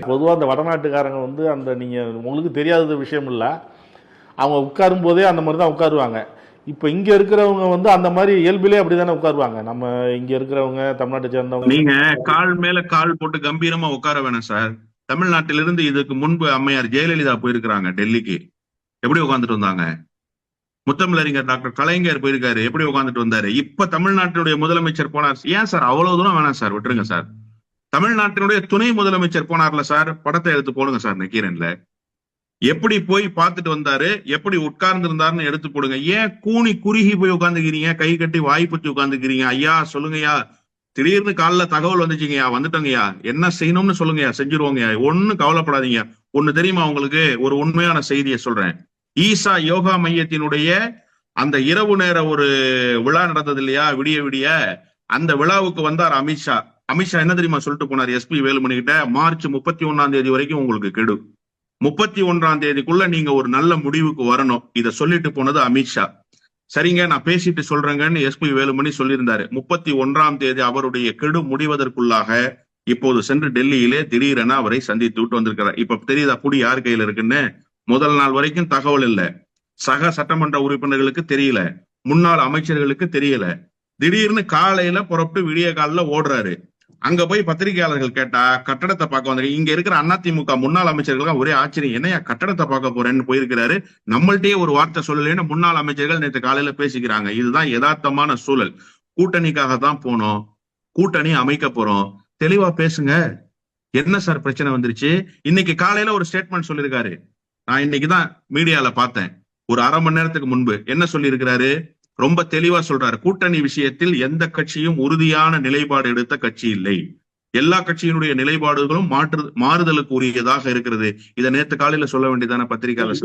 பொதுவாக அந்த வடநாட்டுக்காரங்க வந்து அந்த நீங்கள் உங்களுக்கு தெரியாத விஷயம் இல்லை, அவங்க உட்காரும் போதே அந்த மாதிரி தான் உட்காருவாங்க. இப்போ இங்கே இருக்கிறவங்க வந்து அந்த மாதிரி இயல்பிலே அப்படி தானே உட்காருவாங்க. நம்ம இங்கே இருக்கிறவங்க தமிழ்நாட்டை சேர்ந்தவங்க நீங்க கால் மேல கால் போட்டு கம்பீரமா உட்கார வேணாம் சார். தமிழ்நாட்டிலிருந்து இதுக்கு முன்பு அம்மையார் ஜெயலலிதா போயிருக்கிறாங்க டெல்லிக்கு, எப்படி உட்காந்துட்டு வந்தாங்க? முத்தமிழறிஞர் டாக்டர் கலைஞர் போயிருக்காரு, எப்படி உட்காந்துட்டு வந்தாரு? இப்ப தமிழ்நாட்டினுடைய முதலமைச்சர் போனார். ஏன் சார் அவ்வளவு தூரம் வேணாம் சார், விட்டுருங்க சார். தமிழ்நாட்டினுடைய துணை முதலமைச்சர் போனார்ல சார், படத்தை எடுத்து போடுங்க சார் நக்கீரன்ல. எப்படி போய் பார்த்துட்டு வந்தாரு, எப்படி உட்கார்ந்து இருந்தாருன்னு எடுத்து போடுங்க. ஏன் கூனி குறுகி போய் உட்காந்துக்கிறீங்க, கை கட்டி வாய் பத்தி உட்காந்துக்கிறீங்க? ஐயா சொல்லுங்கய்யா, திடீர்னு காலைல தகவல் வந்துச்சுங்கய்யா, வந்துட்டோங்கய்யா, என்ன செய்யணும்னு சொல்லுங்கய்யா, செஞ்சிருவோங்கய்யா, ஒன்னும் கவலைப்படாதீங்க. ஒண்ணு தெரியுமா உங்களுக்கு, ஒரு உண்மையான செய்தியை சொல்றேன். ஈசா யோகா மையத்தினுடைய அந்த இரவு நேர ஒரு விழா நடந்தது இல்லையா, விடிய விடிய, அந்த விழாவுக்கு வந்தார் அமித்ஷா. அமித்ஷா என்ன தெரியுமா சொல்லிட்டு போனார் எஸ்பி வேலுமணி கிட்ட? மார்ச் 31 வரைக்கும் உங்களுக்கு கெடு, 31 நீங்க ஒரு நல்ல முடிவுக்கு வரணும். இத சொல்லிட்டு போனது அமித்ஷா. சரிங்க, நான் பேசிட்டு சொல்றேங்கன்னு எஸ்பி வேலுமணி சொல்லியிருந்தாரு. 31 அவருடைய கெடு முடிவதற்குள்ளாக இப்போது சென்று டெல்லியிலே திடீரென அவரை சந்தித்து விட்டு வந்திருக்கிறார். இப்ப தெரியுதா புடி யார் கையில இருக்குன்னு? முதல் நாள் வரைக்கும் தகவல் இல்ல, சக சட்டமன்ற உறுப்பினர்களுக்கு தெரியல, முன்னாள் அமைச்சர்களுக்கு தெரியல. திடீர்னு காலையில புறப்பட்டு விடிய காலில ஓடுறாரு. அங்க போய் பத்திரிகையாளர்கள் கேட்டா கட்டடத்தை பார்க்க வந்திருக்க. இங்க இருக்கிற அதிமுக முன்னாள் அமைச்சர்கள் ஒரே ஆச்சரியம், என்னையா கட்டடத்தை பார்க்க போறேன்னு போயிருக்கிறாரு, நம்மள்டே ஒரு வார்த்தை சொல்லலன்னு முன்னாள் அமைச்சர்கள் நேற்று காலையில பேசிக்கிறாங்க. இதுதான் யதார்த்தமான சூழல். கூட்டணிக்காக தான் போனோம், கூட்டணி அமைக்க போறோம், தெளிவா பேசுங்க. என்ன சார் பிரச்சனை வந்துருச்சு? இன்னைக்கு காலையில ஒரு ஸ்டேட்மெண்ட் சொல்லியிருக்காரு, நான் இன்னைக்குதான் மீடியால பார்த்தேன், ஒரு அரை மணி நேரத்துக்கு முன்பு. என்ன சொல்லி இருக்கிறாரு? ரொம்ப தெளிவா சொல்றாரு, கூட்டணி விஷயத்தில் எந்த கட்சியும் உறுதியான நிலைப்பாடு எடுத்த கட்சி இல்லை, எல்லா கட்சியினுடைய நிலைப்பாடுகளும் மாறுதலுக்கு உரியதாக இருக்கிறது. இதை நேற்று காலையில சொல்ல வேண்டியதான பத்திரிகையாளர்?